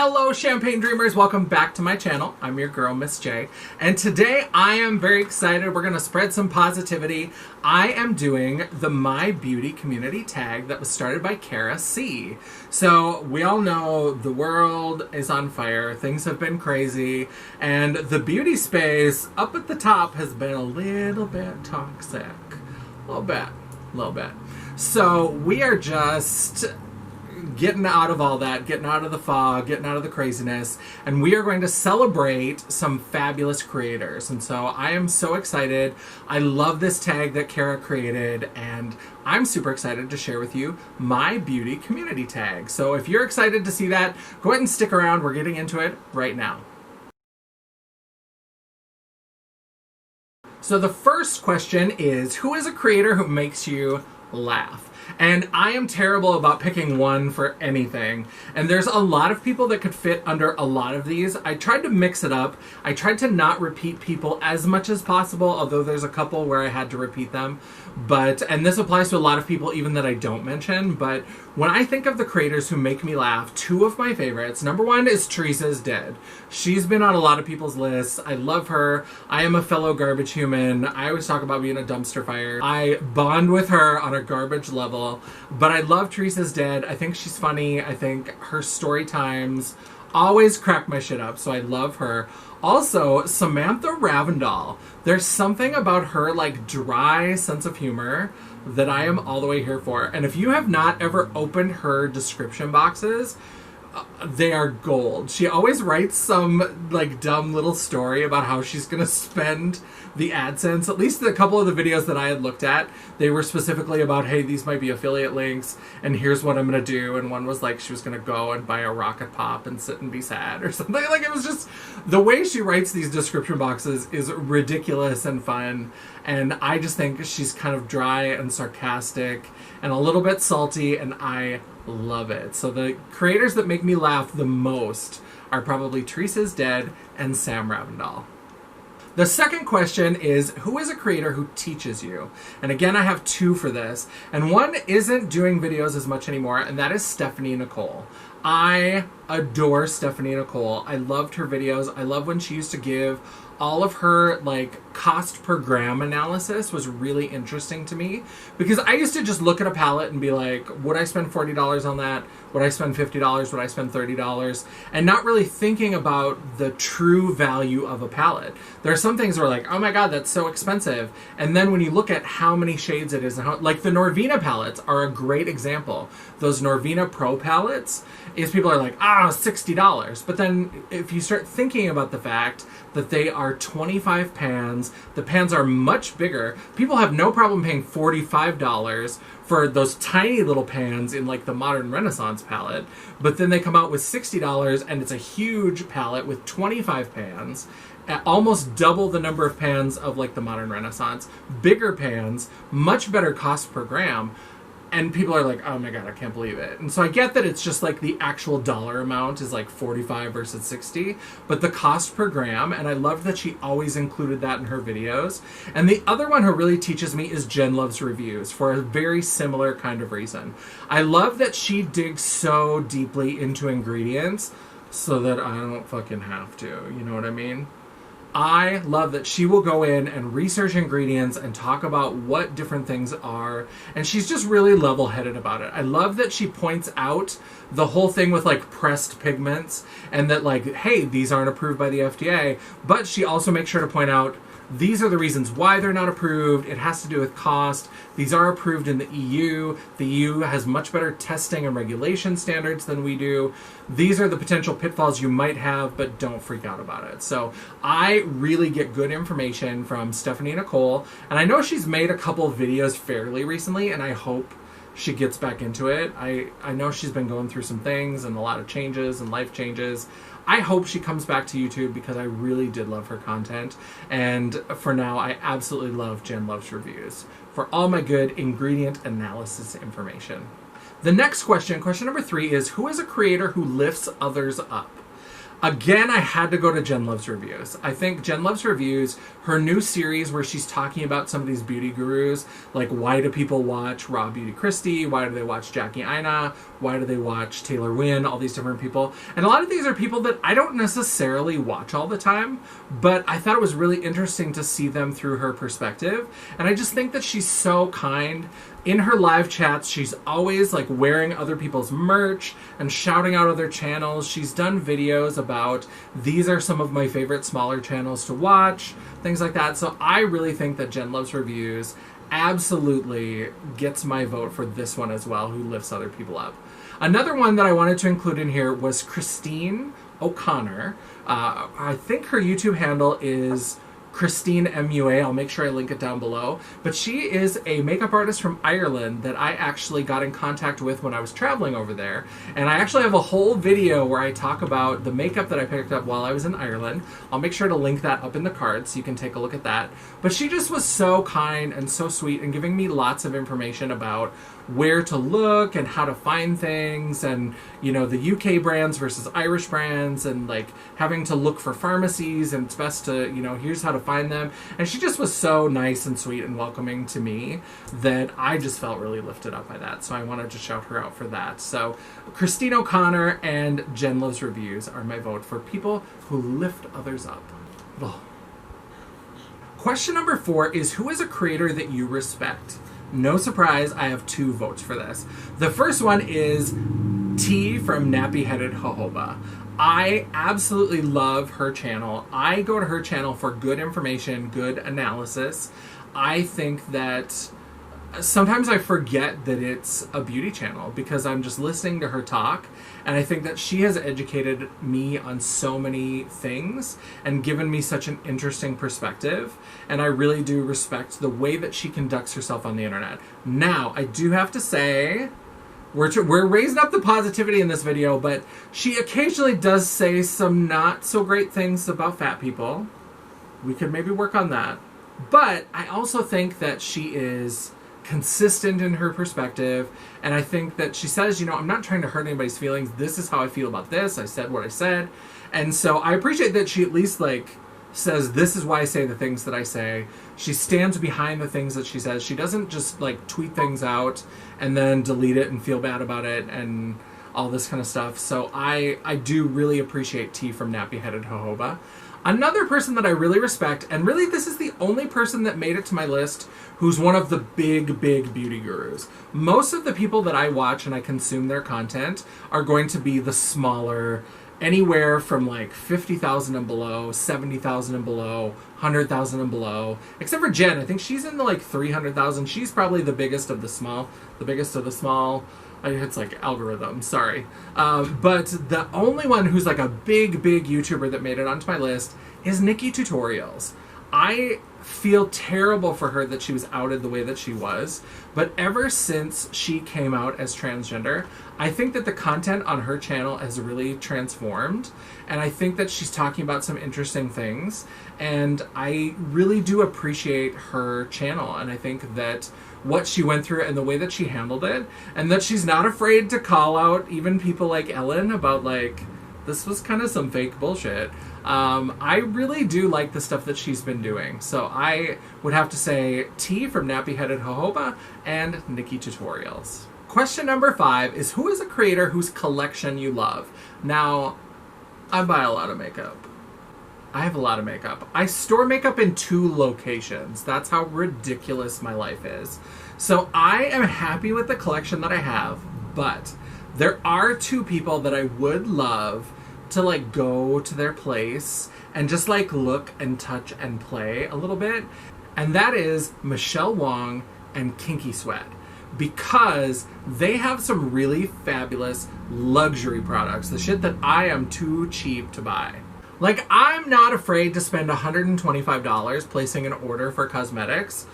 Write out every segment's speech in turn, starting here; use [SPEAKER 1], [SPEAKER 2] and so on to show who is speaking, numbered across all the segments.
[SPEAKER 1] Hello Champagne Dreamers, welcome back to my channel. I'm your girl Miss J, and today I am very excited. We're going to spread some positivity. I am doing the My Beauty community tag that was started by Kara C. So we all know the world is on fire, things have been crazy, and the beauty space up at the top has been a little bit toxic. A little bit. So we are just getting out of all that, getting out of the fog, getting out of the craziness, and we are going to celebrate some fabulous creators. And so I am so excited. I love this tag that Kara created, and I'm super excited to share with you My Beauty community tag. So if you're excited to see that, go ahead and stick around. We're getting into it right now. So the first question is, who is a creator who makes you laugh? And I am terrible about picking one for anything. And there's a lot of people that could fit under a lot of these. I tried to mix it up. I tried to not repeat people as much as possible, although there's a couple where I had to repeat them. And this applies to a lot of people even that I don't mention. But when I think of the creators who make me laugh, two of my favorites. Number one is Teresa's Dead. She's been on a lot of people's lists. I love her. I am a fellow garbage human. I always talk about being a dumpster fire. I bond with her on a garbage level. But I love Teresa's Dead. I think she's funny. I think her story times always crack my shit up, so I love her. Also, Samantha Ravndal. There's something about her, like, dry sense of humor that I am all the way here for. And if you have not ever opened her description boxes, they are gold. She always writes some, like, dumb little story about how she's gonna spend the AdSense. At least a couple of the videos that I had looked at, they were specifically about, hey, these might be affiliate links, and here's what I'm gonna do. And one was like she was gonna go and buy a Rocket Pop and sit and be sad or something. Like, it was just, the way she writes these description boxes is ridiculous and fun. And I just think she's kind of dry and sarcastic and a little bit salty, and I love it. So the creators that make me laugh the most are probably Teresa's Dead and Sam Ravndal. The second question is, who is a creator who teaches you? And again, I have two for this. And one isn't doing videos as much anymore, and that is Stephanie Nicole. I adore Stephanie Nicole. I loved her videos. I love when she used to give all of her, like, cost per gram analysis was really interesting to me, because I used to just look at a palette and be like, would I spend $40 on that? Would I spend $50? Would I spend $30? And not really thinking about the true value of a palette. There are some things where, like, oh my god, that's so expensive. And then when you look at how many shades it is, and how, like, the Norvina palettes are a great example. Those Norvina Pro palettes, is people are like, $60. But then if you start thinking about the fact that they are 25 pans, the pans are much bigger. People have no problem paying $45 for those tiny little pans in, like, the Modern Renaissance palette, but then they come out with $60 and it's a huge palette with 25 pans, at almost double the number of pans of, like, the Modern Renaissance. Bigger pans, much better cost per gram. And people are like, oh my god, I can't believe it. And so I get that it's just like the actual dollar amount is like 45 versus 60, but the cost per gram, and I love that she always included that in her videos. And the other one who really teaches me is Jen Loves Reviews, for a very similar kind of reason. I love that she digs so deeply into ingredients so that I don't fucking have to, you know what I mean? I love that she will go in and research ingredients and talk about what different things are, and she's just really level-headed about it. I love that she points out the whole thing with, like, pressed pigments, and that, like, hey, these aren't approved by the FDA, but she also makes sure to point out these are the reasons why they're not approved. It has to do with cost. These are approved in the EU. The EU has much better testing and regulation standards than we do. These are the potential pitfalls you might have, but don't freak out about it. So I really get good information from Stephanie Nicole, and I know she's made a couple of videos fairly recently, and I hope she gets back into it. I know she's been going through some things and a lot of changes and life changes. I hope she comes back to YouTube, because I really did love her content. And for now, I absolutely love Jen Loves Reviews for all my good ingredient analysis information. The next question, question number 3, is, who is a creator who lifts others up? Again, I had to go to Jen Loves Reviews. I think Jen Loves Reviews, her new series where she's talking about some of these beauty gurus, like why do people watch Raw Beauty Christie? Why do they watch Jackie Aina? Why do they watch Taylor Wynn? All these different people. And a lot of these are people that I don't necessarily watch all the time, but I thought it was really interesting to see them through her perspective. And I just think that she's so kind. In her live chats, she's always like wearing other people's merch and shouting out other channels. She's done videos about these are some of my favorite smaller channels to watch, things like that. So I really think that Jen Loves Reviews absolutely gets my vote for this one as well, who lifts other people up. Another one that I wanted to include in here was Christine O'Connor. I think her YouTube handle is Christine MUA. I'll make sure I link it down below. But she is a makeup artist from Ireland that I actually got in contact with when I was traveling over there. And I actually have a whole video where I talk about the makeup that I picked up while I was in Ireland. I'll make sure to link that up in the cards so you can take a look at that. But she just was so kind and so sweet and giving me lots of information about where to look and how to find things and, you know, the UK brands versus Irish brands and like having to look for pharmacies and it's best to, you know, here's how to find them. And she just was so nice and sweet and welcoming to me that I just felt really lifted up by that. So I wanted to shout her out for that. So Christine O'Connor and Jen Loves Reviews are my vote for people who lift others up. Ugh. Question number 4 is, who is a creator that you respect? No surprise, I have 2 votes for this. The first one is T from Nappy Headed Jojoba. I absolutely love her channel. I go to her channel for good information, good analysis. I think that sometimes I forget that it's a beauty channel because I'm just listening to her talk, and I think that she has educated me on so many things and given me such an interesting perspective, and I really do respect the way that she conducts herself on the internet. Now, I do have to say, we're raising up the positivity in this video, but she occasionally does say some not so great things about fat people. We could maybe work on that. But I also think that she is consistent in her perspective, and I think that she says, you know, I'm not trying to hurt anybody's feelings. This is how I feel about this. I said what I said. And so I appreciate that she at least like says, this is why I say the things that I say. She stands behind the things that she says. She doesn't just like tweet things out and then delete it and feel bad about it and all this kind of stuff. So I do really appreciate T from Nappy Headed Jojoba. Another person that I really respect, and really this is the only person that made it to my list who's one of the big beauty gurus. Most of the people that I watch and I consume their content are going to be the smaller, anywhere from like 50,000 and below, 70,000 and below, 100,000 and below. Except for Jen, I think she's in the like 300,000. She's probably the biggest of the small. It's like algorithm, sorry. But the only one who's like a big YouTuber that made it onto my list is Nikki Tutorials. I feel terrible for her that she was outed the way that she was, but ever since she came out as transgender, I think that the content on her channel has really transformed, and I think that she's talking about some interesting things, and I really do appreciate her channel, and I think that what she went through and the way that she handled it, and that she's not afraid to call out even people like Ellen about like, this was kind of some fake bullshit. I really do like the stuff that she's been doing. So I would have to say T from Nappy Headed Jojoba and Nikki Tutorials. Question number 5 is, who is a creator whose collection you love? Now, I buy a lot of makeup. I have a lot of makeup. I store makeup in 2 locations. That's how ridiculous my life is. So I am happy with the collection that I have, but there are 2 people that I would love to like go to their place and just like look and touch and play a little bit. And that is Michelle Wong and Kinky Sweat, because they have some really fabulous luxury products, the shit that I am too cheap to buy. Like, I'm not afraid to spend $125 placing an order for cosmetics,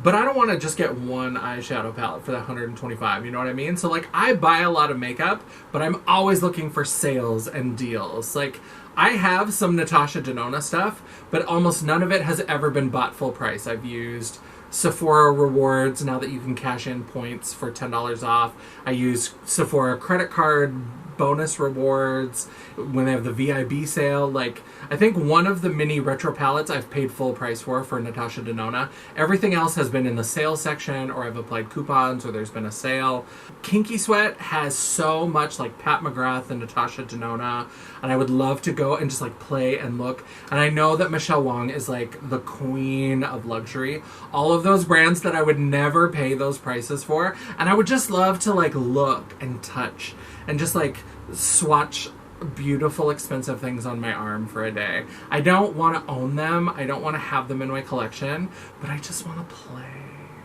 [SPEAKER 1] but I don't want to just get one eyeshadow palette for that $125, you know what I mean? So, like, I buy a lot of makeup, but I'm always looking for sales and deals. Like, I have some Natasha Denona stuff, but almost none of it has ever been bought full price. I've used Sephora rewards now that you can cash in points for $10 off. I use Sephora credit card bonus rewards, when they have the VIB sale. Like, I think one of the mini retro palettes I've paid full price for Natasha Denona. Everything else has been in the sale section, or I've applied coupons, or there's been a sale. Kinky Sweat has so much, like, Pat McGrath and Natasha Denona, and I would love to go and just, like, play and look. And I know that Michelle Wong is, like, the queen of luxury. All of those brands that I would never pay those prices for, and I would just love to, like, look and touch and just, like, swatch beautiful, expensive things on my arm for a day. I don't want to own them. I don't want to have them in my collection, but I just want to play.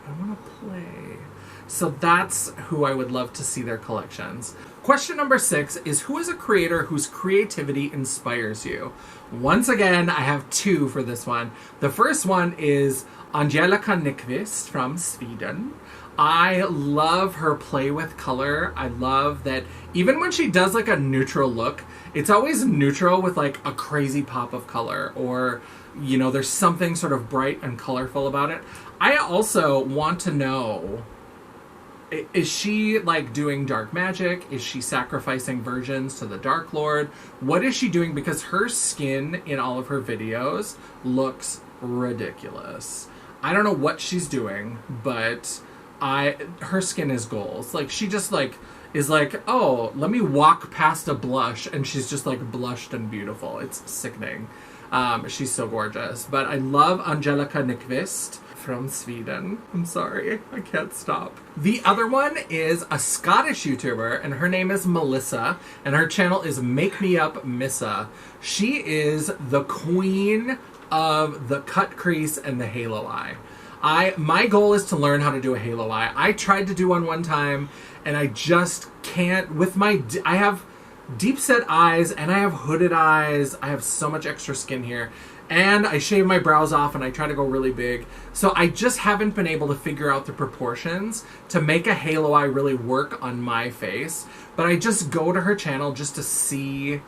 [SPEAKER 1] I want to play. So that's who I would love to see their collections. Question number 6 is, who is a creator whose creativity inspires you? Once again, I have 2 for this one. The first one is Angelica Nyqvist from Sweden. I love her play with color. I love that even when she does like a neutral look, it's always neutral with like a crazy pop of color, or, you know, there's something sort of bright and colorful about it. I also want to know, is she like doing dark magic? Is she sacrificing virgins to the Dark Lord? What is she doing? Because her skin in all of her videos looks ridiculous. I don't know what she's doing, but her skin is goals. Like, she just like is like, oh, let me walk past a blush, and she's just like blushed and beautiful. It's sickening. She's so gorgeous. But I love Angelica Nyqvist from Sweden. I'm sorry, I can't stop. The other one is a Scottish YouTuber, and her name is Melissa, and her channel is Make Me Up Missa. She is the queen of the cut crease and the halo eye. My goal is to learn how to do a halo eye. I tried to do one time, and I just can't. I have deep set eyes, and I have hooded eyes. I have so much extra skin here, and I shave my brows off, and I try to go really big. So I just haven't been able to figure out the proportions to make a halo eye really work on my face. But I just go to her channel just to see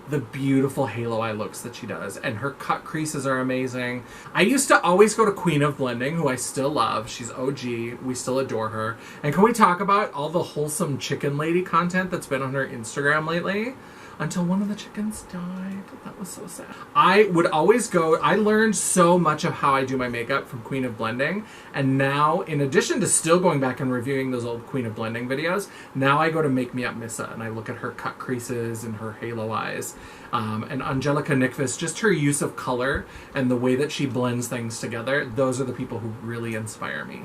[SPEAKER 1] the beautiful halo eye looks that she does, and her cut creases are amazing. I used to always go to Queen of Blending, who I still love. She's OG. We still adore her. And can we talk about all the wholesome chicken lady content that's been on her Instagram lately? Until one of the chickens died. That was so sad. I would always go. I learned so much of how I do my makeup from Queen of Blending, and now, in addition to still going back and reviewing those old Queen of Blending videos, now I go to Make Me Up Missa, and I look at her cut creases and her halo eyes. And Angelica Nyqvist, just her use of color and the way that she blends things together, those are the people who really inspire me.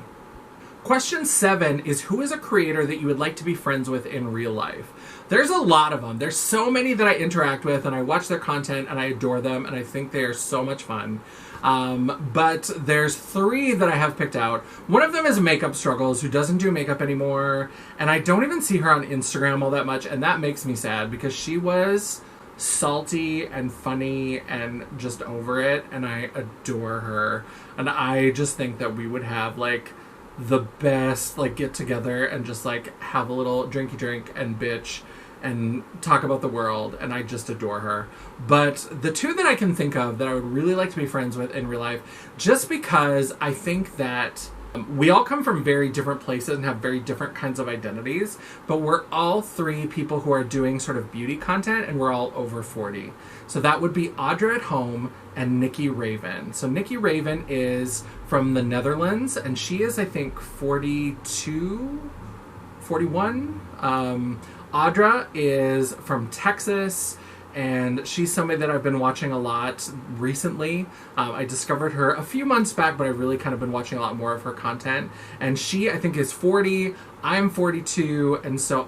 [SPEAKER 1] Question 7 is, who is a creator that you would like to be friends with in real life? There's a lot of them. There's so many that I interact with, and I watch their content, and I adore them, and I think they are so much fun. But there's 3 that I have picked out. One of them is Makeup Struggles, who doesn't do makeup anymore, and I don't even see her on Instagram all that much, and that makes me sad, because she was salty and funny and just over it, and I adore her. And I just think that we would have, like, the best, like, get together and just, like, have a little drinky drink and bitch and talk about the world, and I just adore her. But the 2 that I can think of that I would really like to be friends with in real life, just because I think that we all come from very different places and have very different kinds of identities, but we're all 3 people who are doing sort of beauty content, and we're all over 40. So that would be Audra at Home and Nikki Raven. So Nikki Raven is from the Netherlands, and she is, I think, 42, 41. Audra is from Texas, and she's somebody that I've been watching a lot recently. I discovered her a few months back, but I've really kind of been watching a lot more of her content. And she, I think, is 40. I'm 42, and so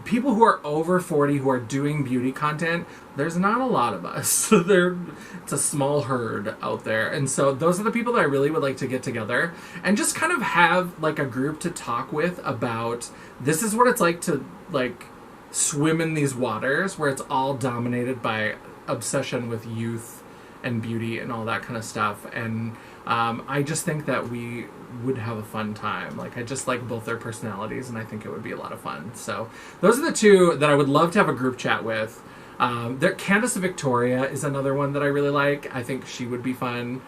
[SPEAKER 1] people who are over 40 who are doing beauty content, there's not a lot of us. It's a small herd out there. And so those are the people that I really would like to get together and just kind of have like a group to talk with about, this is what it's like to like swim in these waters where it's all dominated by obsession with youth and beauty and all that kind of stuff. And I just think that we would have a fun time. Like, I just like both their personalities, and I think it would be a lot of fun. So those are the 2 that I would love to have a group chat with. Candace Victoria is another one that I really like. I think she would be fun.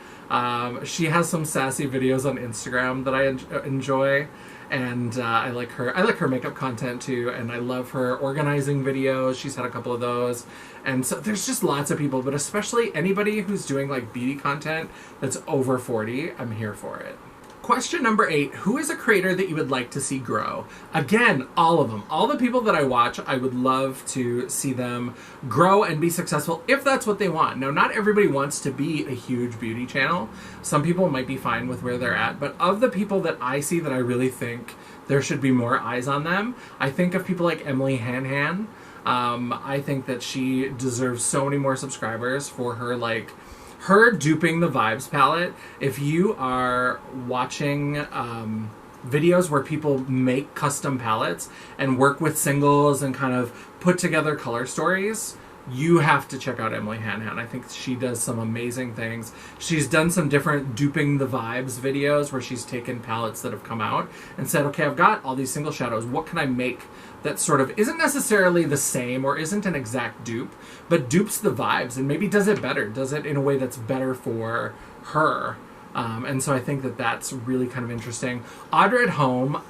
[SPEAKER 1] She has some sassy videos on Instagram that I enjoy. And I like her makeup content too, and I love her organizing videos. She's had a couple of those. And so there's just lots of people, but especially anybody who's doing like beauty content that's over 40, I'm here for it. Question number 8, who is a creator that you would like to see grow? Again, all of them. All the people that I watch, I would love to see them grow and be successful if that's what they want. Now, not everybody wants to be a huge beauty channel. Some people might be fine with where they're at, but of the people that I see that I really think there should be more eyes on them, I think of people like Emily Hanhan. I think that she deserves so many more subscribers for her duping the vibes palette. If you are watching videos where people make custom palettes and work with singles and kind of put together color stories, you have to check out Emily Hanhan. I think she does some amazing things. She's done some different duping the vibes videos where she's taken palettes that have come out and said, okay, I've got all these single shadows. What can I make that sort of isn't necessarily the same or isn't an exact dupe, but dupes the vibes and maybe does it better, does it in a way that's better for her. And so I think that that's really kind of interesting. Audra at Home,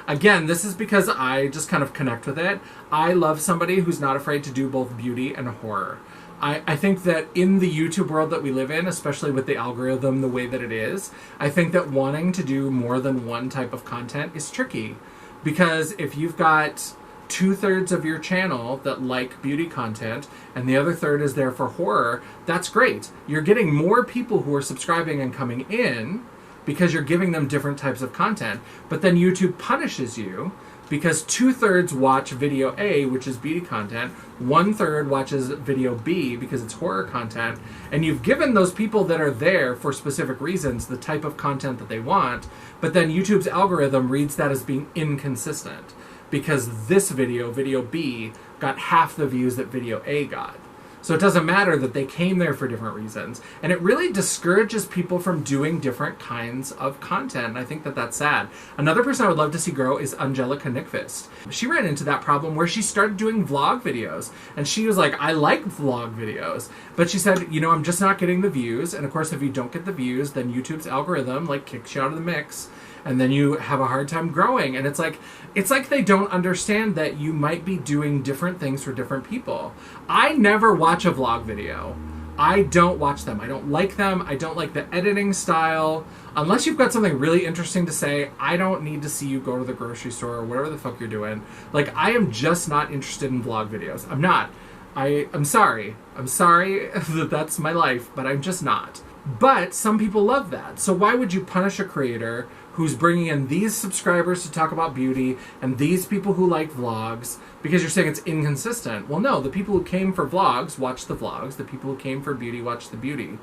[SPEAKER 1] again, this is because I just kind of connect with it. I love somebody who's not afraid to do both beauty and horror. I think that in the YouTube world that we live in, especially with the algorithm the way that it is, I think that wanting to do more than one type of content is tricky. Because if you've got 2/3 of your channel that like beauty content and the other third is there for horror, that's great. You're getting more people who are subscribing and coming in because you're giving them different types of content. But then YouTube punishes you because 2/3 watch video A, which is beauty content, 1/3 watches video B because it's horror content, and you've given those people that are there for specific reasons the type of content that they want, but then YouTube's algorithm reads that as being inconsistent because this video B, got half the views that video A got. So it doesn't matter that they came there for different reasons. And it really discourages people from doing different kinds of content. And I think that that's sad. Another person I would love to see grow is Angelica Nickfist. She ran into that problem where she started doing vlog videos. And she was like, I like vlog videos. But she said, I'm just not getting the views. And of course, if you don't get the views, then YouTube's algorithm kicks you out of the mix. And then you have a hard time growing. And it's like they don't understand that you might be doing different things for different people. I never watch a vlog video. I don't watch them. I don't like them. I don't like the editing style. Unless you've got something really interesting to say, I don't need to see you go to the grocery store or whatever the fuck you're doing. I am just not interested in vlog videos. I'm not. I'm sorry. I'm sorry that that's my life, but I'm just not. But some people love that. So why would you punish a creator who's bringing in these subscribers to talk about beauty and these people who like vlogs because you're saying it's inconsistent? Well, no, the people who came for vlogs watch the vlogs. The people who came for beauty watch the beauty.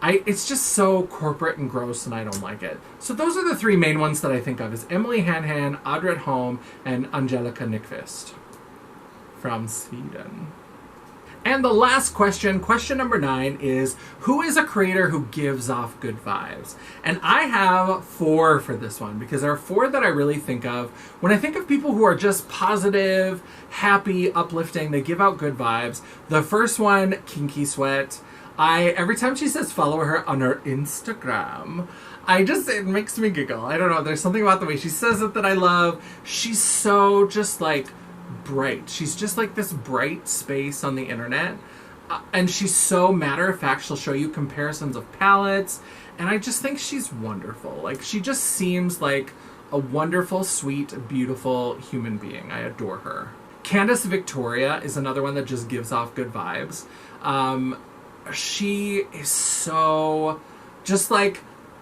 [SPEAKER 1] It's just so corporate and gross, and I don't like it. So those are the 3 main ones that I think of, is Emily Hanhan, Audra at Home, and Angelica Nickfist from Sweden. And the last question number 9, is who is a creator who gives off good vibes? And I have 4 for this one because there are 4 that I really think of. When I think of people who are just positive, happy, uplifting, they give out good vibes. The first one, Kinky Sweat. Every time she says follow her on her Instagram, it makes me giggle. I don't know, there's something about the way she says it that I love. She's so just bright. She's just this bright space on the internet. And she's so matter-of-fact. She'll show you comparisons of palettes. And I just think she's wonderful. She just seems like a wonderful, sweet, beautiful human being. I adore her. Candace Victoria is another one that just gives off good vibes. She is so just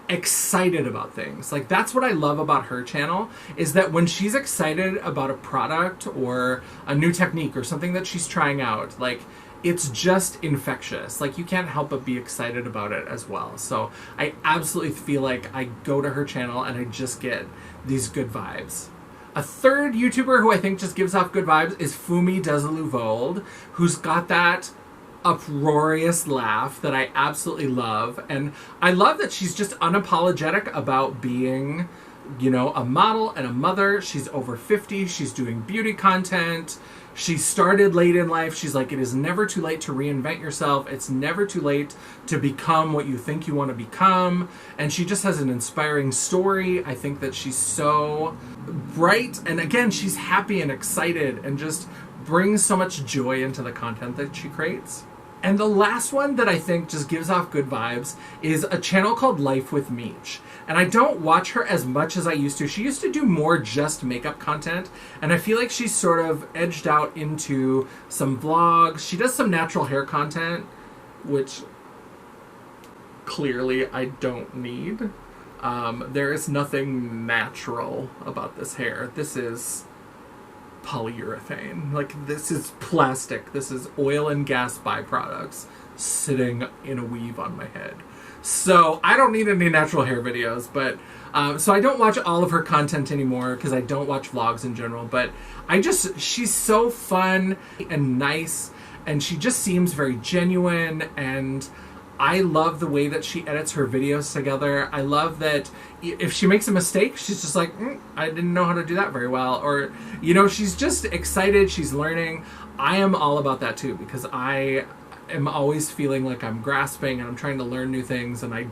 [SPEAKER 1] excited about things. That's what I love about her channel, is that when she's excited about a product or a new technique or something that she's trying out, it's just infectious. You can't help but be excited about it as well. So I absolutely feel like I go to her channel and I just get these good vibes. A third YouTuber who I think just gives off good vibes is Fumi Desaluvold, who's got that uproarious laugh that I absolutely love. And I love that she's just unapologetic about being, a model and a mother. She's over 50. She's doing beauty content. She started late in life. She's like, it is never too late to reinvent yourself. It's never too late to become what you think you want to become. And she just has an inspiring story. I think that she's so bright. And again, she's happy and excited and just brings so much joy into the content that she creates. And the last one that I think just gives off good vibes is a channel called Life with Meech. And I don't watch her as much as I used to. She used to do more just makeup content, and I feel like she's sort of edged out into some vlogs. She does some natural hair content, which clearly I don't need. There is nothing natural about this hair. This is polyurethane. Like, this is plastic. This is oil and gas byproducts sitting in a weave on my head. So I don't need any natural hair videos, but so I don't watch all of her content anymore because I don't watch vlogs in general, but she's so fun and nice, and she just seems very genuine, and I love the way that she edits her videos together. I love that if she makes a mistake, she's just like, I didn't know how to do that very well. Or, you know, she's just excited. She's learning. I am all about that too, because I am always feeling like I'm grasping and I'm trying to learn new things, and I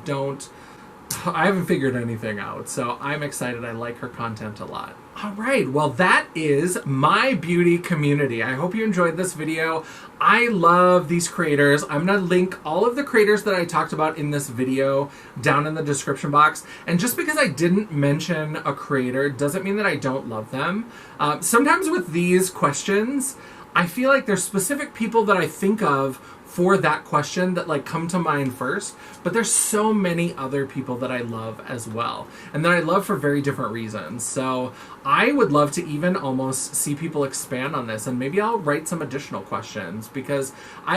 [SPEAKER 1] haven't figured anything out. So I'm excited. I like her content a lot. All right, well, that is my beauty community. I hope you enjoyed this video. I love these creators. I'm going to link all of the creators that I talked about in this video down in the description box. And just because I didn't mention a creator doesn't mean that I don't love them. Sometimes with these questions, I feel like there's specific people that I think of for that question that like come to mind first, but there's so many other people that I love as well, and that I love for very different reasons. So I would love to even almost see people expand on this, and maybe I'll write some additional questions, because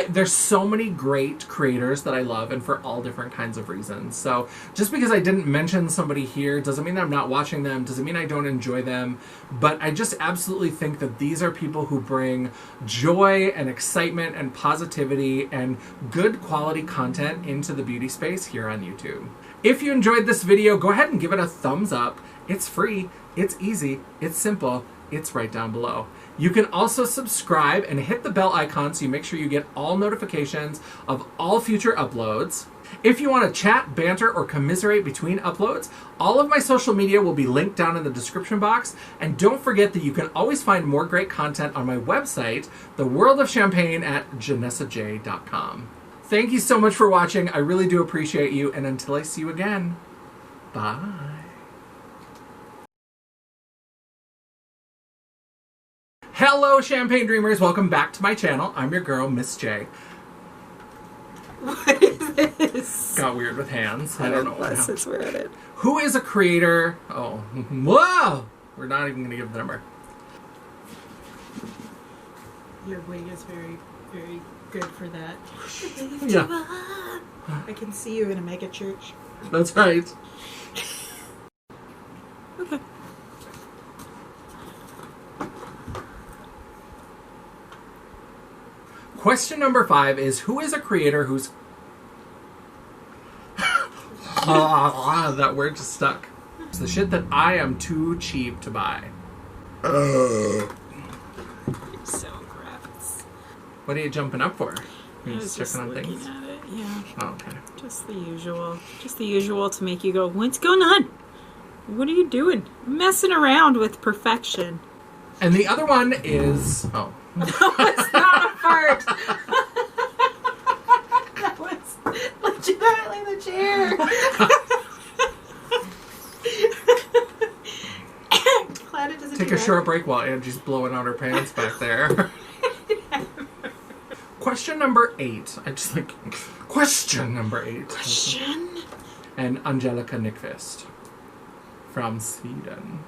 [SPEAKER 1] there's so many great creators that I love, and for all different kinds of reasons. So just because I didn't mention somebody here doesn't mean that I'm not watching them, doesn't mean I don't enjoy them, but I just absolutely think that these are people who bring joy and excitement and positivity and good quality content into the beauty space here on YouTube. If you enjoyed this video, go ahead and give it a thumbs up. It's free, it's easy, it's simple, it's right down below. You can also subscribe and hit the bell icon so you make sure you get all notifications of all future uploads. If you want to chat, banter, or commiserate between uploads, all of my social media will be linked down in the description box. And don't forget that you can always find more great content on my website, The World of Champagne, at janessaj.com. Thank you so much for watching. I really do appreciate you. And until I see you again, bye. Hello, Champagne Dreamers. Welcome back to my channel. I'm your girl, Miss J.
[SPEAKER 2] What is this?
[SPEAKER 1] Got weird with hands. I don't know what.
[SPEAKER 2] Since we're at it.
[SPEAKER 1] Who is a creator? Oh, whoa! We're not even going to give the number.
[SPEAKER 2] Your wig is very, very good for that.
[SPEAKER 1] Yeah.
[SPEAKER 2] I can see you in a mega church.
[SPEAKER 1] That's right.
[SPEAKER 2] Okay.
[SPEAKER 1] Question number 5 is, who is a creator who's... that word just stuck. It's the shit that I am too cheap to buy.
[SPEAKER 2] You're so gross.
[SPEAKER 1] What are you jumping up for?
[SPEAKER 2] I was just
[SPEAKER 1] checking on
[SPEAKER 2] looking
[SPEAKER 1] things?
[SPEAKER 2] at it, yeah.
[SPEAKER 1] Oh, okay.
[SPEAKER 2] Just the usual. Just the usual to make you go, what's going on? What are you doing? I'm messing around with perfection.
[SPEAKER 1] And the other one is... Oh.
[SPEAKER 2] It's not a fart. That was legitimately the chair. Glad it doesn't
[SPEAKER 1] Take a short break while Angie's blowing out her pants back there. Question number 8. I just like... Question number 8.
[SPEAKER 2] Question?
[SPEAKER 1] And Angelica Nyqvist from Sweden.